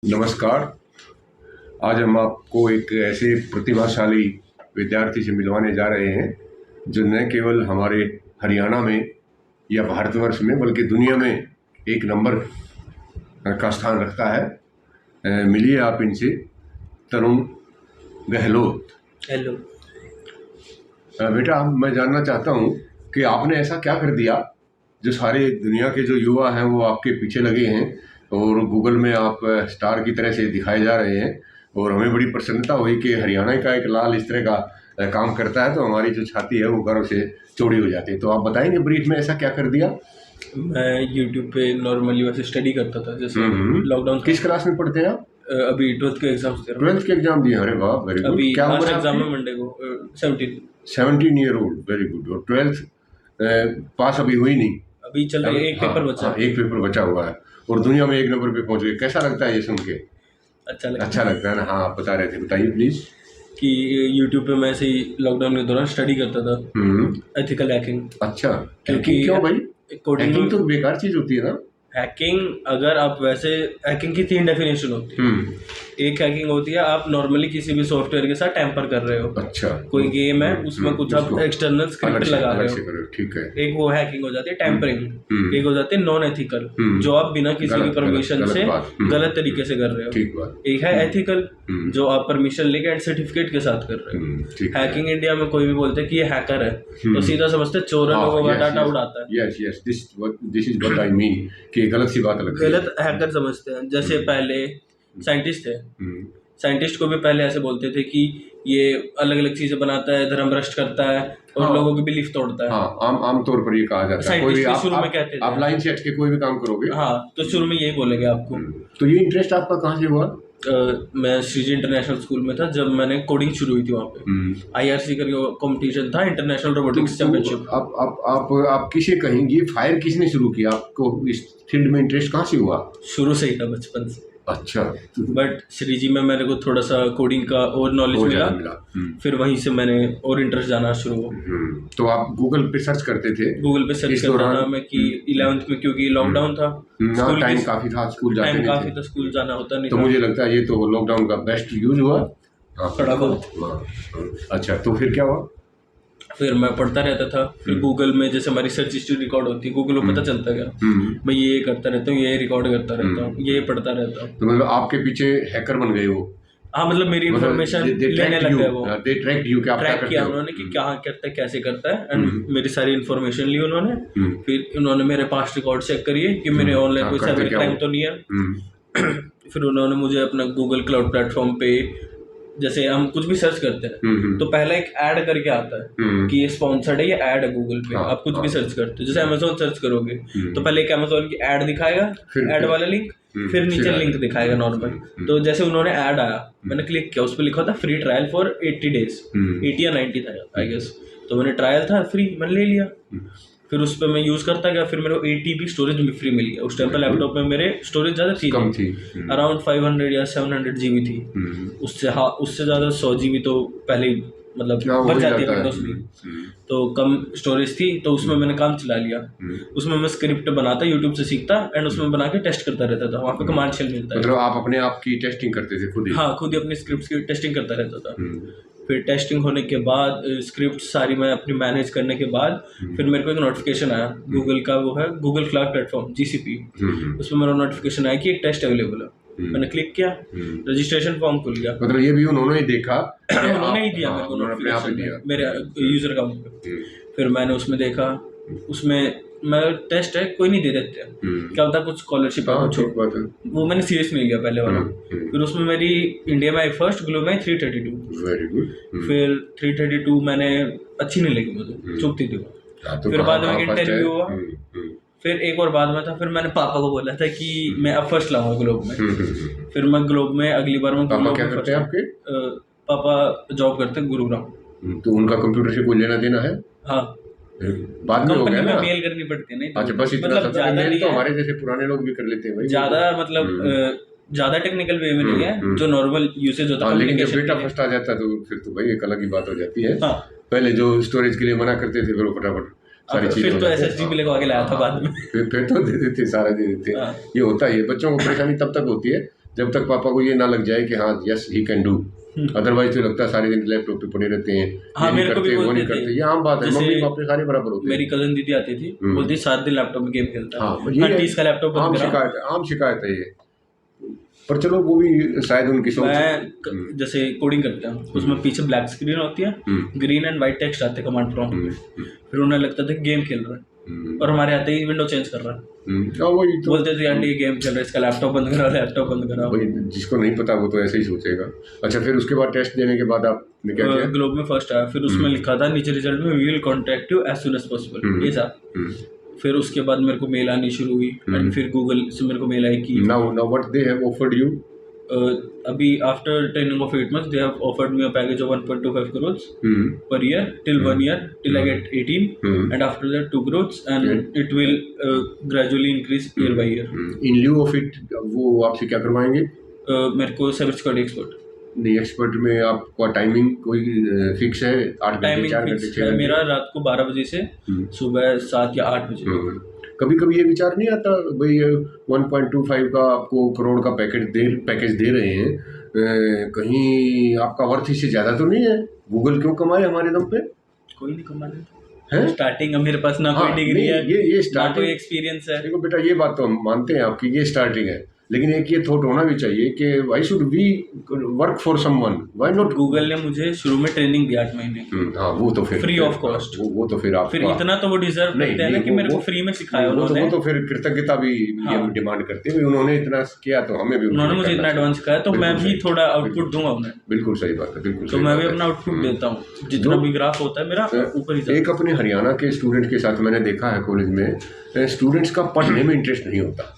नमस्कार। आज हम आपको एक ऐसे प्रतिभाशाली विद्यार्थी से मिलवाने जा रहे हैं जो न केवल हमारे हरियाणा में या भारतवर्ष में बल्कि दुनिया में एक नंबर का स्थान रखता है। मिलिए आप इनसे। तरुण गहलोत। हेलो। बेटा, मैं जानना चाहता हूँ कि आपने ऐसा क्या कर दिया जो सारे दुनिया के जो युवा हैं वो आपके पीछे लगे हैं और गूगल में आप स्टार की तरह से दिखाए जा रहे हैं। और हमें बड़ी प्रसन्नता हुई कि हरियाणा का एक लाल इस तरह का काम करता है, तो हमारी जो छाती है वो गर्व से चौड़ी हो जाती है। तो आप बताएंगे ब्रीफ में ऐसा क्या कर दिया? मैं यूट्यूब पे नॉर्मली वैसे स्टडी करता था, जैसे लॉकडाउन। किस क्लास में पढ़ते हैं आप? अभी 12th के एग्जाम्स दे रहा हूँ। 12th के एग्जाम दिए? अरे वाह, वेरी गुड। अभी क्या उम्र है एग्जाम है आपकी? मंडे को। 17 17 ईयर ओल्ड, वेरी गुड। और 12th पास अभी हुई नहीं? अभी चल रहा है, एक पेपर बचा। एक पेपर बचा हुआ है और दुनिया में एक नंबर पे पहुंच गए। कैसा लगता है ये सुन के? अच्छा लगता है ना? हाँ, आप बता रहे थे, बताइए प्लीज। कि यूट्यूब पे मैं ऐसे ही लॉकडाउन के दौरान स्टडी करता था एथिकल हैकिंग। अच्छा, क्यों भाई? कोडिंग हैकिंग तो बेकार चीज होती है ना? हैकिंग, अगर आप वैसे हैकिंग की 3 डेफिनेशन होती है। एक हैकिंग होती है आप नॉर्मली किसी भी सॉफ्टवेयर के साथ टैम्पर कर रहे हो। अच्छा। कोई गेम है उसमें कुछ आप एक्सटर्नल स्क्रिप्ट लगा रहे हो, ठीक है। एक वो हैकिंग हो जाती है टैम्परिंग। एक हो जाती है नॉन एथिकल, जो आप बिना किसी की परमिशन से गलत तरीके से कर रहे हो। एक है एथिकल, जो आप परमिशन लेके एंड सर्टिफिकेट के साथ कर रहे हो। हैकिंग इंडिया में कोई भी बोलते हैं कि ये हैकर है तो सीधा समझते चोर है, लोगों का डाटा उड़ाता है। Yes, this is what I mean कि गलत सी बात लगती है। गलत हैकर समझते हैं। जैसे पहले साइंटिस्ट थे, साइंटिस्ट को भी पहले ऐसे बोलते थे कि ये अलग अलग चीजें बनाता है, धर्म भ्रष्ट करता है और लोगों की बिलीफ तोड़ता है। हाँ, आम तौर पर ये कहा जाता है। कोई भी शुरू में कहते थे आप लाइन से हट के कोई भी काम करोगे, हाँ, तो शुरू में यही बोलेंगे आपको। तो ये इंटरेस्ट आपका कहाँ से हुआ? मैं श्रीजी इंटरनेशनल स्कूल में था जब मैंने कोडिंग शुरू हुई थी। वहाँ पे IRC का कंपटीशन था, इंटरनेशनल रोबोटिक्स चैंपियनशिप। आप किसे कहेंगे, फायर किसने शुरू किया? आपको इस फील्ड में इंटरेस्ट कहाँ से हुआ? शुरू से ही था, बचपन से। अच्छा। बट श्रीजी में मेरे को थोड़ा सा कोडिंग का और नॉलेज मिला। फिर वहीं से मैंने और इंटरेस्ट जाना शुरू हुआ। तो आप गूगल पे सर्च करते थे? गूगल पे सर्च करता था मैं कि 11th में, क्योंकि लॉकडाउन था, टाइम काफी था, स्कूल जाते नहीं काफी था, स्कूल जाना होता नहीं तो था। मुझे लगता है ये तो लॉकडाउन का बेस्ट यूज हुआ थोड़ा बहुत। अच्छा, तो फिर क्या हुआ? फिर मैं पढ़ता रहता था। फिर गूगल में जैसे हमारी सर्च हिस्ट्री रिकॉर्ड होती है, गूगल को पता चलता गया मैं ये करता रहता हूँ, ये रिकॉर्ड करता रहता हूँ, ये पढ़ता रहता हूँ। तो मतलब आपके पीछे हैकर बन गए वो? हाँ, मतलब मेरी इन्फॉर्मेशन लेने लग गए वो। दे ट्रैक्ड यू, क्या ट्रैक किया उन्होंने कि क्या करता है, कैसे करता है, एंड मेरी सारी इन्फॉर्मेशन ली उन्होंने। फिर उन्होंने मेरे पास्ट रिकॉर्ड चेक करिए कि मेरे ऑनलाइन कोई साइबर क्राइम तो नहीं है। फिर उन्होंने मुझे अपना गूगल क्लाउड प्लेटफॉर्म पे, जैसे हम कुछ भी सर्च करते हैं तो पहले एक ऐड करके आता है कि ये स्पॉन्सर्ड है, ये ऐड है गूगल पे। आप कुछ भी सर्च करते हो, जैसे अमेज़न सर्च करोगे तो पहले एक अमेज़न की ऐड दिखाएगा, ऐड वाला लिंक, फिर नीचे लिंक दिखाएगा नॉर्मल। तो जैसे उन्होंने ऐड आया, मैंने क्लिक किया, उस पर लिखा था फ्री ट्रायल फॉर 80 days, 80 या 90 था आई गेस। तो मैंने ट्रायल था फ्री, मैंने ले लिया। फिर उस पर मैं यूज़ करता गया, फिर मेरे को 8 GB स्टोरेज भी फ्री मिल गया। उस टाइम पर लैपटॉप में मेरे स्टोरेज ज़्यादा थी, कम थी, अराउंड 500 या 700 GB थी। उससे ज़्यादा 100 GB तो पहले ही मतलब बच जाती है विंडोज में। तो कम स्टोरेज थी, तो उसमें मैंने काम चला लिया। उसमें मैं स्क्रिप्ट बनाता, यूट्यूब से सीखता एंड उसमें बना के टेस्ट करता रहता था। वहाँ पे कमांड शेल मिलता है। मतलब आप अपने आप की टेस्टिंग करते थे खुद ही? हाँ, खुद ही अपनी स्क्रिप्ट की टेस्टिंग करता रहता था। फिर टेस्टिंग होने के बाद, स्क्रिप्ट सारी मैं अपनी मैनेज करने के बाद, फिर मेरे को एक नोटिफिकेशन आया गूगल का, वो है गूगल क्लाउड प्लेटफॉर्म GCP। उसमें मेरा नोटिफिकेशन आया कि एक टेस्ट अवेलेबल है। मैंने क्लिक किया, रजिस्ट्रेशन फॉर्म खुल गया। मतलब ये भी उन्होंने ही देखा? उन्होंने ही दिया मेरे को नोटिफिकेशन, मेरे यूजर अकाउंट पे। फिर मैंने उसमें देखा, उसमें मैं टेस्ट है कोई नहीं दे देते, क्या होता है कुछ स्कॉलरशिप है कुछ, वो मैंने सीरियस नहीं लिया पहले वाला। फिर उसमें मेरी इंडिया में आई फर्स्ट, ग्लो में 332। Very good. फिर 332 मैंने अच्छी नहीं लगी मुझे, चुपती थी वो। फिर बाद में इंटरव्यू हुआ, फिर एक और बाद में था। फिर मैंने पापा को बोला था कि मैं अब फर्स्ट लाऊंगा ग्लोब में। फिर मैं ग्लोब में अगली बार मैं पापा क्या करते हैं आपके? पापा जॉब करते हैं गुरुग्राम। तो उनका कंप्यूटर से कोई लेना देना है? हाँ, बाद में हो गया ना, मेल करनी पड़ती है। नहीं अच्छा, बस इतना मतलब सा मेल तो हमारे जैसे पुराने लोग भी कर लेते हैं भाई। ज्यादा मतलब ज्यादा टेक्निकल वे में नहीं है, जो नॉर्मल यूसेज होता है। लेकिन जब डेटा फर्स्ट आ जाता है तो फिर तो भाई एक अलग ही बात हो जाती है। पहले जो स्टोरेज के लिए मना करते थे, फिर वो फटाफट सारी चीजें, फिर तो SSD भी लगवा के लाया था बाद में। फिर तो दे देते, सारा दे देते। ये होता है, बच्चों को परेशानी तब तक होती है जब तक पापा को ये ना लग जाए कि हाँ yes he can do, otherwise तो लगता है सारे दिन लैपटॉप पे पड़े रहते हैं, हाँ, ये नहीं मेरे को भी करते, वो बोलते नहीं थे। करते। ये आम बात है, जैसे मम्मी पापा सारे बराबर होते हैं। मेरी कजन दीदी आती थी, बोलती 7 दिन लैपटॉप में गेम खेलता है। हाँ, ये हाँ, 30 का लैपटॉप आम बंद करा। शिकायत है, आम शिकायत है ये। पर चलो वो भी शायद उनकी सोच। मैं जैसे कोडिंग करते हैं, उसमें पीछे ब्लैक स्क्रीन होती है, ग्रीन एंड व्हाइट टेक्स्ट आते हैं कमांड प्रॉम्प्ट पे। फिर उन्हें लगता था गेम खेल रहा है, और हमारे आते ही विंडो चेंज कर रहा है। वही तो, बोलते थे आंटी ये गेम चल रहा है, इसका लैपटॉप बंद करा, लैपटॉप बंद करा। वही जिसको नहीं पता वो तो ऐसे ही सोचेगा। अच्छा, फिर उसके बाद टेस्ट देने के बाद आपने क्या किया? ग्लोब में फर्स्ट आया, फिर उसमें लिखा था नीचे रिजल्ट में, we will contact you as soon as possible, ये था। फिर उसके बाद मेरे को मेल आनी शुरू हुई, एंड फिर गूगल से मेरे को मेल आई कि now what they have offered you? अभी after training of 8 months they have offered me a package of 1.25 crores per year till 1 year till I get 18, and after that 2 crores, and it will gradually increase year by year. In lieu of it वो आपसे क्या करवाएंगे? मेरे को cyber security expert. नहीं, expert में आपका timing कोई फिक्स है? 8 घंटे, टाइमिंग 4 घंटे, फिक्स 6 है घंटे? मेरा, रात को 12 बजे से सुबह 7 या 8 बजे। कभी कभी ये विचार नहीं आता भाई 1.25 का आपको करोड़ का पैकेज दे रहे हैं, कहीं आपका वर्थ इससे ज़्यादा तो नहीं है? गूगल क्यों कमाए हमारे दम पे? कोई नहीं कमा है स्टार्टिंग अब मेरे पास ना हाँ, कोई डिग्री है, ये ना स्टार्टिंग। कोई एक्सपीरियंस है। देखो बेटा, ये बात तो हम मानते हैं आपकी, ये स्टार्टिंग है, लेकिन एक ये थॉट होना भी चाहिए कि why should we work for someone, why not? Google ने मुझे शुरू में ट्रेनिंग दी 8 महीने की, हाँ, वो तो फिर फ्री ऑफ कॉस्ट। वो तो फिर आप फिर इतना तो वो डिजर्व करते हैं ना कि मेरे को फ्री में सिखाया उन्होंने। वो तो फिर कृतज्ञता भी हम डिमांड करते हैं, उन्होंने इतना किया तो हमें भी उन्होंने मुझे इतना एडवांस सिखाया, तो मैं भी थोड़ा आउटपुट दूंगा उन्हें। बिल्कुल सही बात है, बिल्कुल। तो मैं भी अपना आउटपुट देता हूँ, जितना भी ग्राफ होता है मेरा ऊपर ही जाता है। एक अपने हरियाणा के स्टूडेंट के साथ मैंने देखा है कॉलेज में, स्टूडेंट्स का पढ़ने में इंटरेस्ट नहीं होता।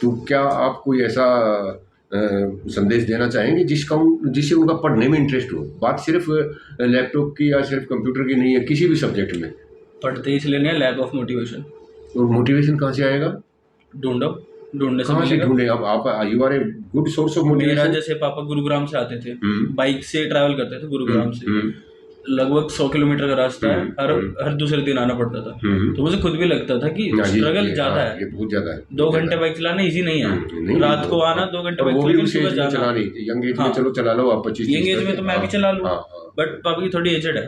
तो क्या आप कोई ऐसा संदेश देना चाहेंगे जिससे उनका पढ़ने में इंटरेस्ट हो? बात सिर्फ लैपटॉप की या सिर्फ कंप्यूटर की नहीं है, किसी भी सब्जेक्ट में। पढ़ते ही इसलिए नहीं, लैक ऑफ मोटिवेशन। और मोटिवेशन कहाँ से आएगा? ढूंढने से कहाँ से मिलेगा। ढूंढे? अब आप you are a good source of मेरा मोटिवेशन। जैसे पापा गुरुग्राम से आते थे, बाइक से ट्रैवल करते थे गुरुग्राम से, लगभग 100 किलोमीटर का रास्ता है, हर दूसरे दिन आना पड़ता था। तो मुझे खुद भी लगता था कि स्ट्रगल ज्यादा है, ये बहुत ज्यादा है। 2 घंटे बाइक चलाना इजी नहीं है। रात को आना 2 घंटे बाइक चला चलाना, चलानी यंग एज में, चलो चला लो आप 25 यंग एज में तो मैं भी चला लूँ, बट पापा की थोड़ी एजड है,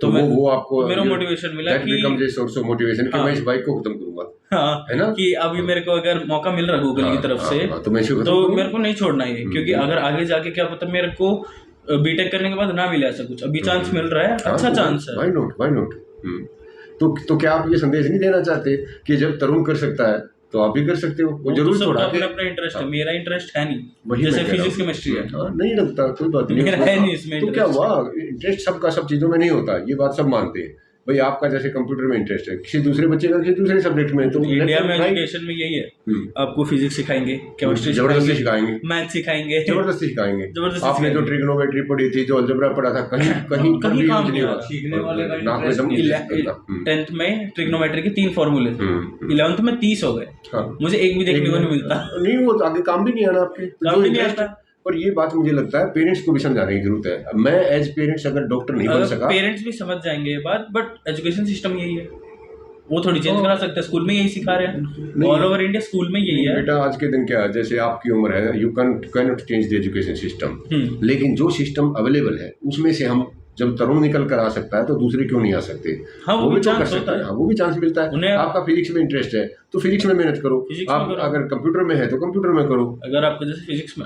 तो वो आपको मेरा मोटिवेशन मिला कि सोर्स ऑफ मोटिवेशन कि मैं इस बाइक को खत्म करूंगा, हाँ, है ना? कि अभी मेरे को अगर मौका मिल रहा है गूगल की तरफ से, तो मैं तो मेरे को नहीं छोड़ना है, क्योंकि अगर आगे जाके क्या पता मेरे को बीटेक करने के बाद ना मिले ऐसा कुछ, अभी चांस मिल रहा है, अच्छा चांस है। Why not? तो क्या आप ये संदेश नहीं देना चाहते कि जब तरुण कर सकता है तो आप भी कर सकते हो? वो जरूर तो थोड़ा अपना इंटरेस्ट है, मेरा इंटरेस्ट है नहीं, जैसे फिजिक्स केमिस्ट्री है, नहीं लगता, कोई बात नहीं, मेरा है नहीं इसमें। तो क्या हुआ? इंटरेस्ट सबका सब चीजों में नहीं होता, ये बात सब मानते हैं भाई। आपका जैसे कंप्यूटर में इंटरेस्ट है, किसी दूसरे बच्चे का किसी दूसरे सब्जेक्ट में, तो इंडिया में एजुकेशन में यही है, आपको फिजिक्स सिखाएंगे, केमिस्ट्री जबरदस्ती सिखाएंगे, मैथ सिखाएंगे, जबरदस्ती सिखाएंगे। आपने जो ट्रिग्नोमेट्री पढ़ी थी, जो अलजेब्रा पढ़ा था, कहीं काम नहीं हुआ। सीखने वाले का 10th में ट्रिग्नोमेट्री के 3 फॉर्मूले थे, 11th में 30 हो गए, मुझे एक भी देखने को नहीं मिलता। नहीं, वो आगे काम भी नहीं आना आपके, काम भी नहीं आता। पर ये बात मुझे लगता है पेरेंट्स को भी समझाने की जरूरत है। मैं एज पेरेंट्स अगर डॉक्टर नहीं बन सका, पेरेंट्स भी समझ जाएंगे ये बात, बट एजुकेशन सिस्टम यही है, वो थोड़ी चेंज करा सकते हैं। स्कूल में यही सिखा रहे हैं, ऑल ओवर इंडिया स्कूल में यही है। बेटा आज के दिन क्या है, जैसे आपकी उम्र है, you can not change the education system, लेकिन जो सिस्टम अवेलेबल है उसमें से हम जब तरुण निकल कर आ सकता है तो दूसरे क्यों नहीं आ सकते? हाँ, वो भी तो कर चांस सकते होता हैं, है। हाँ, वो भी चांस मिलता है। आपका फिजिक्स में इंटरेस्ट है तो फिजिक्स में मेहनत करो, आप अगर कंप्यूटर में है तो कंप्यूटर में करो। अगर आपको जैसे फिजिक्स में,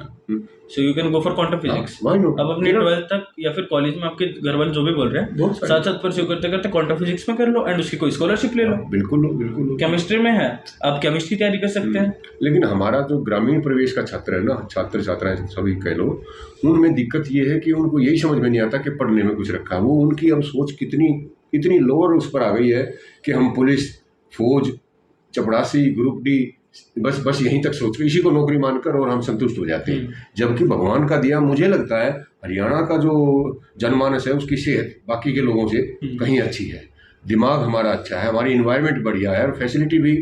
so you can go for quantum physics. अब अपने 12th तक या फिर कॉलेज में आपके घर वाले जो भी बोल रहे हैं, साथ साथ परस्यू करते करते क्वांटम फिजिक्स में कर लो, एंड उसकी कोई स्कॉलरशिप ले लो। बिल्कुल बिल्कुल। केमिस्ट्री में है, आप केमिस्ट्री तैयारी कर सकते हैं। लेकिन हमारा जो ग्रामीण परिवेश का छात्र है ना, छात्र छात्राएं सभी कह लो, उनमें दिक्कत ये है कि उनको यही समझ में नहीं आता कि पढ़ने में कुछ रखा है। वो उनकी अब सोच इतनी लोअर उस पर आ गई है कि हम पुलिस, फौज, चपड़ासी, ग्रुप डी, बस यहीं तक सोच के इसी को नौकरी मानकर और हम संतुष्ट हो जाते हैं। जबकि भगवान का दिया, मुझे लगता है हरियाणा का जो जनमानस है उसकी सेहत बाकी के लोगों से कहीं अच्छी है, दिमाग हमारा अच्छा है, हमारी इन्वायरमेंट बढ़िया है, और फैसिलिटी भी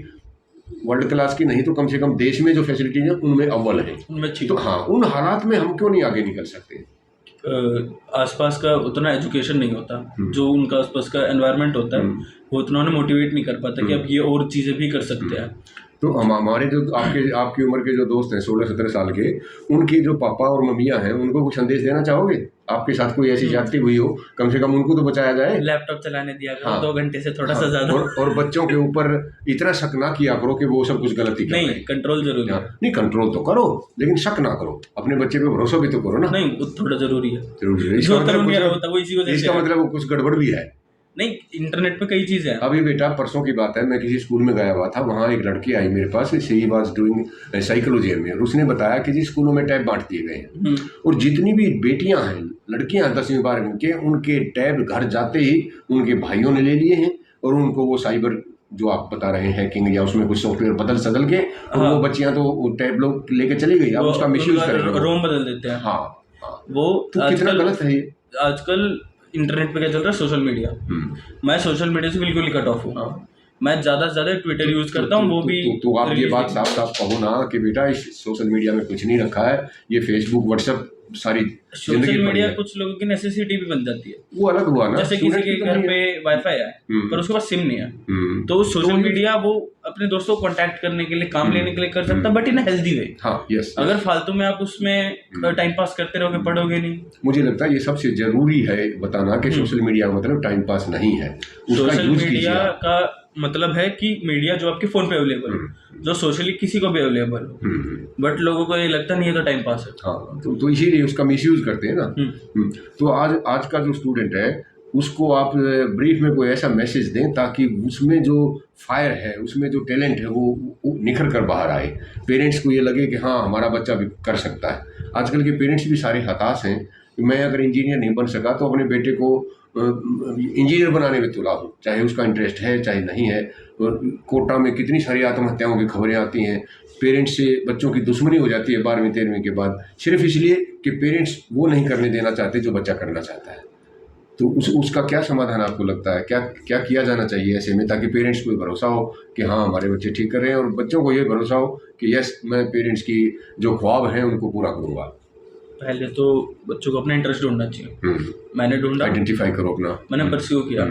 वर्ल्ड क्लास की नहीं तो कम से कम देश में जो फैसिलिटी है उनमें अव्वल है। तो हाँ, उन हालात में हम क्यों नहीं आगे निकल सकते? आसपास का उतना एजुकेशन नहीं होता, जो उनका आसपास का एनवायरनमेंट होता है वो उतना उन्हें मोटिवेट नहीं कर पाता कि अब ये और चीज़ें भी कर सकते हैं। तो हम हमारे जो आपकी उम्र के जो दोस्त हैं 16-17 साल के, उनकी जो पापा और मम्मियाँ हैं, उनको कुछ संदेश देना चाहोगे? आपके साथ कोई ऐसी ज्यादती हुई हो, कम से कम उनको तो बचाया जाए। लैपटॉप चलाने दिया करो हाँ 2 घंटे से थोड़ा सा हाँ, ज्यादा। और बच्चों के ऊपर इतना शक ना किया करो कि वो सब कुछ गलती कर रहे नहीं, हैं। कंट्रोल जरूरी है। नहीं, कंट्रोल तो करो, लेकिन शक ना करो, अपने बच्चे पे भरोसा भी तो करो ना। नहीं, वो थोड़ा जरूरी है। जरूरी है। जो करूँ नहीं होता वो इसी वजह से इसका है। मतलब वो कुछ गड़बड़ भी है। नहीं, इंटरनेट पे कई चीजें हैं। अभी बेटा परसों की बात है, मैं किसी स्कूल में गया हुआ था, वहाँ एक लड़की आई मेरे पास, शी वाज डूइंग साइकोलॉजी में, और उसने बताया कि जी स्कूलों में टैब बांट दिए गए हैं, और जितनी भी बेटियां हैं, लड़कियां 10वीं 12वीं के, उनके टैब घर जाते ही उनके भाइयों ने ले लिए हैं, और उनको वो साइबर जो आप बता रहे हैं हैकिंग या उसमें कुछ सॉफ्टवेयर बदल सदल के, और हाँ। वो बच्चियां तो वो टैब लोग लेके चली गई, अब उसका मिसयूज कर रहे हैं। रोम बदल देते हैं। हाँ हाँ, वो तो कितना गलत है ये। आजकल इंटरनेट पे क्या चल रहा है, सोशल मीडिया। मैं सोशल मीडिया से बिल्कुल ही कट ऑफ हूँ। मैं ज़्यादा से ज़्यादा ट्विटर यूज़ करता हूँ, वो भी। तो आप ये बात साफ साफ कहो ना कि बेटा इस सोशल मीडिया में कुछ नहीं रखा है, ये फेसबुक व्हाट्सएप सारी सोशल मीडिया कुछ लोगों की नेसेसिटी भी बन जाती है। वो अलग हुआ ना, जैसे किसी के घर पे वाईफाई है पर उसके पास सिम नहीं है, तो सोशल मीडिया वो अपने दोस्तों को कांटेक्ट करने के लिए, काम लेने के लिए कर सकता है, बट इन हेल्दी वे। हाँ, यस। अगर फालतू में आप उसमें टाइम पास करते रहोगे, पढ़ोगे नहीं। मुझे लगता है ये सबसे जरूरी है बताना कि सोशल मीडिया का मतलब टाइम पास नहीं है, उसका सोशल यूज मीडिया कीजिए। का मतलब है कि मीडिया जो आपके फोन पे अवेलेबल है, जो सोशली किसी को भी अवेलेबल हो, बट लोगों को ये लगता नहीं है तो टाइम पास है। हाँ, तो इसीलिए उसका मिसयूज करते हैं ना। तो आज का जो स्टूडेंट है उसको आप ब्रीफ में कोई ऐसा मैसेज दें ताकि उसमें जो फायर है, उसमें जो टैलेंट है वो निखर कर बाहर आए, पेरेंट्स को ये लगे कि हाँ हमारा बच्चा भी कर सकता है। आजकल के पेरेंट्स भी सारे हताश हैं, मैं अगर इंजीनियर नहीं बन सका तो अपने बेटे को इंजीनियर बनाने में तुला हूँ, चाहे उसका इंटरेस्ट है चाहे नहीं है। और कोटा में कितनी सारी आत्महत्याओं की खबरें आती हैं, पेरेंट्स से बच्चों की दुश्मनी हो जाती है 12वीं 13वीं के बाद, सिर्फ इसलिए कि पेरेंट्स वो नहीं करने देना चाहते जो बच्चा करना चाहता है। तो उसका क्या समाधान आपको लगता है, क्या क्या किया जाना चाहिए ऐसे में, ताकि पेरेंट्स को भरोसा हो कि हाँ हमारे बच्चे ठीक कर रहे हैं, और बच्चों को ये भरोसा हो कि यस मैं पेरेंट्स की जो ख्वाब हैं उनको पूरा करूँगा। पहले तो बच्चों को अपना इंटरेस्ट ढूंढना चाहिए। मैंने ढूंढा, आइडेंटिफाई करो अपना, मैंने परस्यू किया।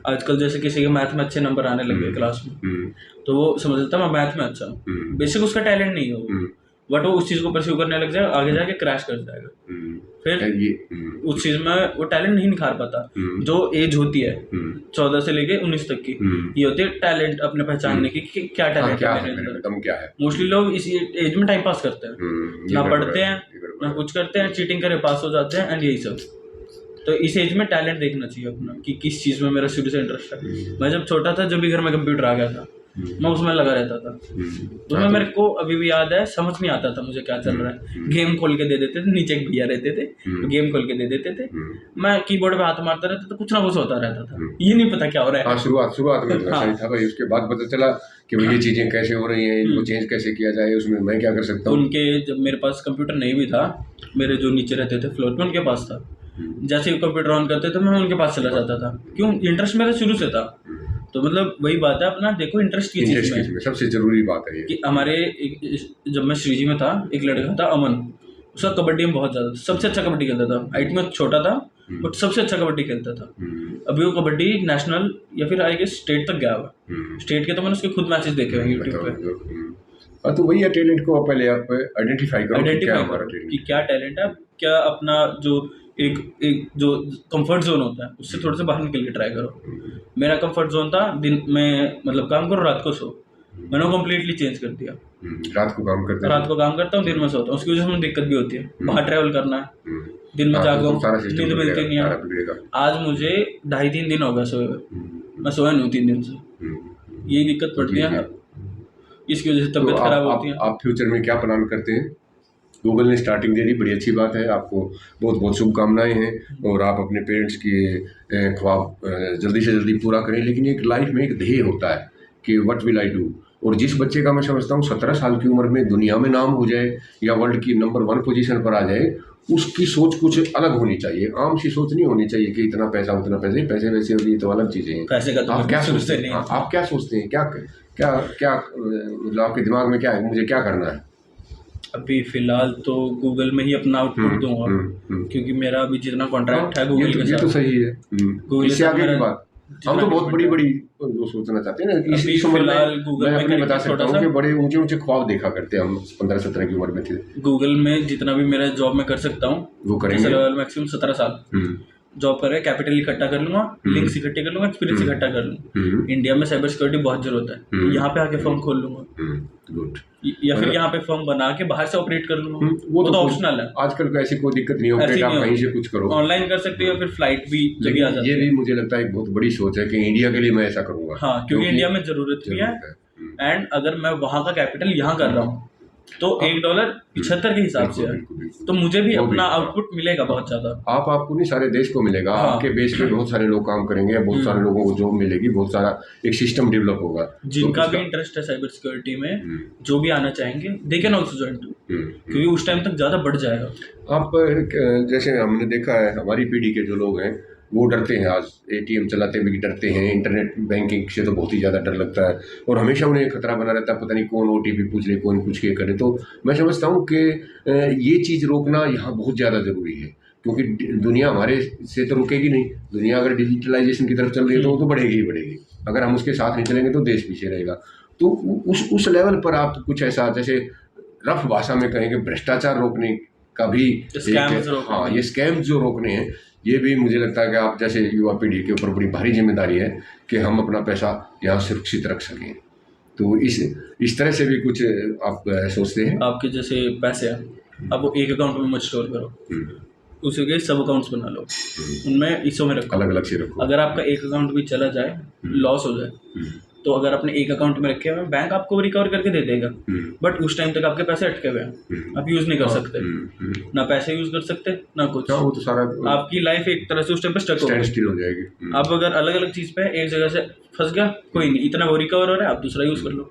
आजकल जैसे किसी के मैथ में अच्छे नंबर आने लगे क्लास में, तो वो समझ लेता मैं मैथ में अच्छा हूँ, बेसिक उसका टैलेंट नहीं हो, बट वो उस चीज़ को परस्यू करने लग जाएगा, आगे जाके क्रैश कर जाएगा। फिर उस चीज़ में वो टैलेंट नहीं निखार पाता। जो एज होती है 14 से लेके 19 तक की, ये होती है टैलेंट अपने पहचानने की कि क्या टैलेंट है मेरे अंदर, क्या है। मोस्टली लोग इस एज में टाइम पास करते हैं, ना पढ़ते हैं ना कुछ करते हैं, चीटिंग करे पास हो जाते हैं, एंड यही सब। तो इस एज में टैलेंट देखना चाहिए अपना कि किस चीज़ में मेरा शुरू से इंटरेस्ट है। मैं जब छोटा था, जब भी घर में कंप्यूटर आ गया था, मैं उसमें लगा रहता था। उसमें मेरे को अभी भी याद है, समझ नहीं आता था मुझे क्या चल रहा है। गेम खोल के दे देते थे, नीचे एक भैया रहते थे, गेम खोल के दे देते थे, मैं कीबोर्ड पे हाथ मारता रहता तो कुछ ना कुछ होता रहता था, ये नहीं पता क्या हो रहा है। शुरुआत में वैसा ही था भाई, उसके बाद पता चला कि ये चीज़ें कैसे हो रही हैं, इनको चेंज कैसे किया जाए, उसमें मैं क्या कर सकता हूँ। उनके जब मेरे पास कंप्यूटर नहीं भी था, मेरे जो नीचे रहते थे फ्लोर पे उनके पास था, जैसे ही कंप्यूटर ऑन करते थे मैं उनके पास चला जाता था। क्यों? इंटरेस्ट मेरा शुरू से था। तो मतलब वही बात है, अपना देखो इंटरेस्ट की चीज़ में, सबसे जरूरी बात है ये कि हमारे जब मैं श्रीजी में था, एक लड़का था अमन, उसका कबड्डी में बहुत ज़्यादा, सबसे अच्छा कबड्डी खेलता था। हाइट में छोटा था बट सबसे अच्छा कबड्डी खेलता था। अभी वो कबड्डी नेशनल या फिर आई गेस स्टेट तक गया हुआ। स्टेट के तो मैंने उसके खुद मैचेस देखे हुए यूट्यूब पे। तो वही है, टैलेंट को पहले आप आइडेंटिफाई करो कि क्या टैलेंट है, क्या अपना जो एक जो कंफर्ट जोन होता है उससे थोड़े से बाहर निकल के ट्राई करो। मेरा कंफर्ट जोन था दिन में मतलब काम करो रात को सो, मैंने वो कम्प्लीटली चेंज कर दिया। रात को काम करता हूँ, दिन में सोता हूँ। उसकी वजह से मुझे दिक्कत भी होती है, बाहर ट्रैवल करना है, दिन में जाग नींद मिलती नहीं है। आज मुझे 2.5-3 दिन हो गए सोए हुए, मैं सोया नहीं हूँ 3 दिन से, यही दिक्कत पड़ती है, इसकी वजह से तबीयत खराब होती है। आप फ्यूचर में क्या प्लान करते हैं? गूगल ने स्टार्टिंग दे दी, बड़ी अच्छी बात है, आपको बहुत बहुत शुभकामनाएं हैं, और आप अपने पेरेंट्स की ख्वाब जल्दी से जल्दी पूरा करें। लेकिन एक लाइफ में एक ध्येय होता है कि व्हाट विल आई डू, और जिस बच्चे का मैं समझता हूँ 17 साल की उम्र में दुनिया में नाम हो जाए या वर्ल्ड की नंबर 1 पोजीशन पर आ जाए, उसकी सोच कुछ अलग होनी चाहिए। आम सी सोच नहीं होनी चाहिए कि इतना पैसा उतना पैसे, पैसे वैसे होगी तो अलग चीज़ें हैं। पैसे का आप क्या सोचते हैं? आप क्या सोचते हैं, क्या मतलब आपके दिमाग में क्या है, मुझे क्या करना है? अभी फिलहाल तो गूगल में ही अपना आउटपुट दूंगा, क्योंकि मेरा अभी जितना कॉन्ट्रैक्ट है गूगल के साथ, ये तो सही है। गूगल इससे आगे की बात हम तो बहुत बड़ी बड़ी जो सोचना चाहते हैं ना, इस उम्र में गूगल मैं में अपनी बता करके सकता हूँ कि बड़े ऊंचे ऊंचे ख्वाब देखा करते हम 15-17 की उम्र में थे। गूगल में जितना भी मेरा जॉब में कर सकता हूँ वो करेंगे। मैक्सिमम 17 साल जॉब कर रहे, कैपिटल इकट्ठा कर लूंगा, लिंक्स इकट्ठे कर लूंगा, एक्सपीरियंस इकट्ठा कर लूंगा। इंडिया में साइबर सिक्योरिटी बहुत जरूरत है, यहाँ पे आके फर्म खोल लूंगा, गुड। या फिर यहाँ पे फर्म बना के बाहर से ऑपरेट कर लूंगा, वो तो ऑप्शनल है। आजकल को ऐसी कोई दिक्कत नहीं होती, आप कहीं से कुछ करो, ऑनलाइन कर सकते हो, फिर फ्लाइट भी जब आ जाती है। ये भी मुझे लगता है एक बहुत बड़ी सोच है कि इंडिया के लिए मैं ऐसा करूंगा। हाँ, क्योंकि इंडिया में जरूरत भी है, एंड अगर मैं वहाँ का कैपिटल यहाँ कर रहा हूँ तो $1.75 के हिसाब से है, तो मुझे भी अपना आउटपुट मिलेगा बहुत ज्यादा। आपको नहीं, सारे देश को मिलेगा। आपके बेस पे बहुत सारे लोग काम करेंगे, बहुत सारे लोगों को जॉब मिलेगी, बहुत सारा एक सिस्टम डेवलप होगा। जिनका भी इंटरेस्ट है साइबर सिक्योरिटी में, जो भी आना चाहेंगे, they can also join too, क्योंकि उस टाइम तक ज्यादा बढ़ जाएगा। आप जैसे हमने देखा है, हमारी पीढ़ी के जो लोग हैं वो डरते हैं, आज एटीएम चलाते भी डरते हैं, इंटरनेट बैंकिंग से तो बहुत ही ज़्यादा डर लगता है, और हमेशा उन्हें खतरा बना रहता है, पता नहीं कौन ओटीपी पूछ ले, कौन कुछ के करे। तो मैं समझता हूँ कि ये चीज़ रोकना यहाँ बहुत ज़्यादा ज़रूरी है, क्योंकि दुनिया हमारे से तो रुकेगी नहीं। दुनिया अगर डिजिटलाइजेशन की तरफ चल रही है तो वो तो बढ़ेगी ही बढ़ेगी, अगर हम उसके साथ नहीं चलेंगे तो देश पीछे रहेगा। तो उस लेवल पर आप कुछ ऐसा, जैसे रफ भाषा में कहेंगे, भ्रष्टाचार रोकने का भी, हाँ, ये स्कैम जो रोकने हैं, ये भी मुझे लगता है कि आप जैसे युवा पीढ़ी के ऊपर बड़ी भारी जिम्मेदारी है कि हम अपना पैसा यहाँ सुरक्षित रख सकें। तो इस तरह से भी कुछ आप सोचते हैं? आपके जैसे पैसे हैं, अब वो एक अकाउंट में मत स्टोर करो, उसी के सब अकाउंट्स बना लो, उनमें हिस्सों में रखो, अलग अलग से रखो। अगर आपका एक अकाउंट भी चला जाए, लॉस हो जाए, तो अगर आपने एक अकाउंट में रखे हुए, बैंक आपको रिकवर करके दे देगा, बट उस टाइम तक आपके पैसे अटके हुए हैं, आप यूज नहीं कर सकते, ना पैसे यूज कर सकते, ना कुछ। वो तो सारा आपकी लाइफ एक तरह से उस टाइम पे स्टक हो जाएगी। आप अगर अलग अलग चीज पे एक जगह से फंस गया, कोई नहीं, इतना वो रिकवर हो रहा है, आप दूसरा यूज कर लो।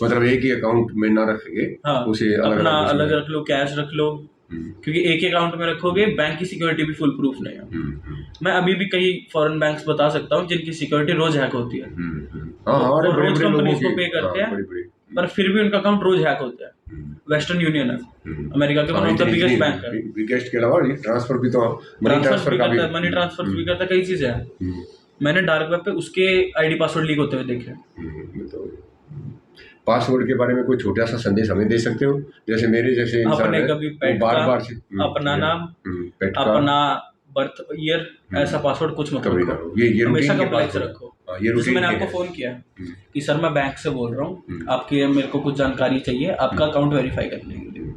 मतलब एक ही अकाउंट में ना रखेंगे, हाँ, उसे अपना अलग रख लो, कैश रख लो, क्योंकि एक ही अकाउंट में रखोगे, बैंक की सिक्योरिटी भी फुल प्रूफ नहीं है। मैं अभी भी कई फॉरेन बैंक्स बता सकता हूँ जिनकी सिक्योरिटी रोज हैक होती है, रोज कंपनीज को पे करते हैं, पर फिर भी उनका अकाउंट रोज हैक होता है। वेस्टर्न यूनियन है, अमेरिका के one of the biggest bank है। बिगेस्ट के अलावा ट्रांसफर भी, तो मनी ट्रांसफर भी करता है, कई चीजें हैं। मैंने डार्क वेब पे उसके आईडी पासवर्ड लीक होते हुए देखे। पासवर्ड के बारे में कोई छोटा सा संदेश हमें दे सकते हो? जैसे मेरे जैसे इंसान है, कभी पेट बार अपना नाम, अपना बर्थ ईयर, ऐसा पासवर्ड कुछ मत रखो, ये हमेशा कम्प्लेक्स रखो। जैसे मैंने आपको फोन किया कि सर मैं बैंक से बोल रहा हूँ, आपकी मेरे को कुछ जानकारी चाहिए आपका अकाउंट वेरीफाई करने के लिए,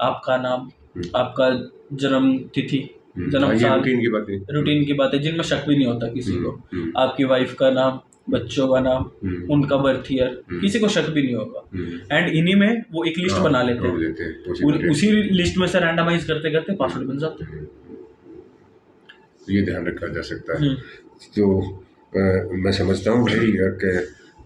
आपका नाम, आपका जन्म तिथि, जन्म साल, रूटीन की बातें जिनमें शक भी नहीं होता किसी को, आपकी वाइफ का नाम, बच्चों का नाम, उनका बर्थ ईयर, किसी को शक भी नहीं होगा। एंड इन्हीं में वो एक लिस्ट बना लेते हैं, उसी लिस्ट में से रैंडमाइज करते करते पासवर्ड बन जाते हैं। ये ध्यान रखा जा सकता है। तो मैं समझता हूँ भाई कि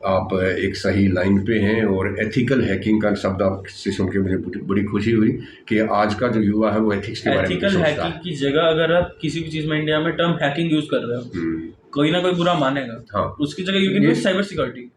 आप एक सही लाइन पे हैं, और एथिकल हैकिंग का शब्द आपसे सुन के मुझे बड़ी खुशी हुई कि आज का जो युवा है वो एथिक्स के बारे में सोचता है। एथिकल हैकिंग की जगह अगर आप किसी भी चीज़ में इंडिया में टर्म हैकिंग यूज कर रहे हो, कोई ना कोई बुरा मानेगा। हाँ, उसकी जगह you can use cyber security.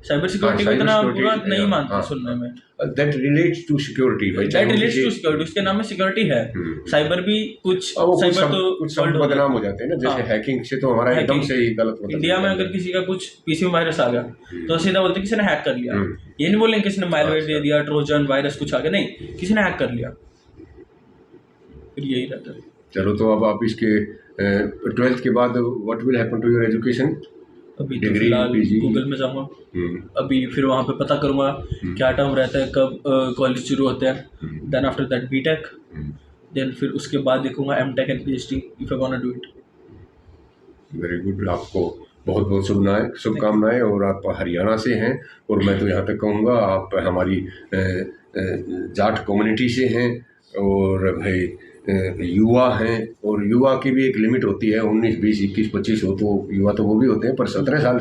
Cyber security को इतना बुरा नहीं मानते सुनने में। That relates to security, that relates to security, उसके नाम में सिक्योरिटी है। साइबर भी कुछ, साइबर तो कुछ सब बदनाम हो जाते हैं ना, जैसे हैकिंग से तो हमारा एकदम से ही गलत होता है। इंडिया में अगर किसी का कुछ पीसी में वायरस आ गया तो सीधा बोलते किसी ने हैक कर लिया। ये नहीं बोलेंगे किसी ने मैलवेयर दे दिया, ट्रोजन वायरस कुछ आ गया, नहीं, किसी ने हैक कर लिया, फिर यही रहता है। चलो, तो अब आप इसके 12th के बाद what will happen to your education? अभी तो फिलहाल गूगल में जाऊँगा, अभी फिर वहाँ पे पता करूँगा क्या टर्म रहता है, कब कॉलेज शुरू होते हैं, then after that BTech, then फिर उसके बाद देखूँगा MTech and PhD if I want to do it. Very good, आपको बहुत बहुत शुभकामनाएं। और आप हरियाणा से हैं, और मैं तो यहाँ तक कहूँगा आप हमारी जाट कम्युनिटी से हैं, और भाई युवा हैं, और युवा की भी एक लिमिट होती है, 19, 20, 21, 25 हो तो युवा तो वो भी होते हैं, पर 17 साल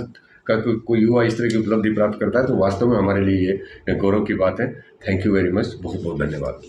का कोई युवा इस तरह की उपलब्धि प्राप्त करता है तो वास्तव में हमारे लिए ये गौरव की बात है। थैंक यू वेरी मच, बहुत बहुत धन्यवाद।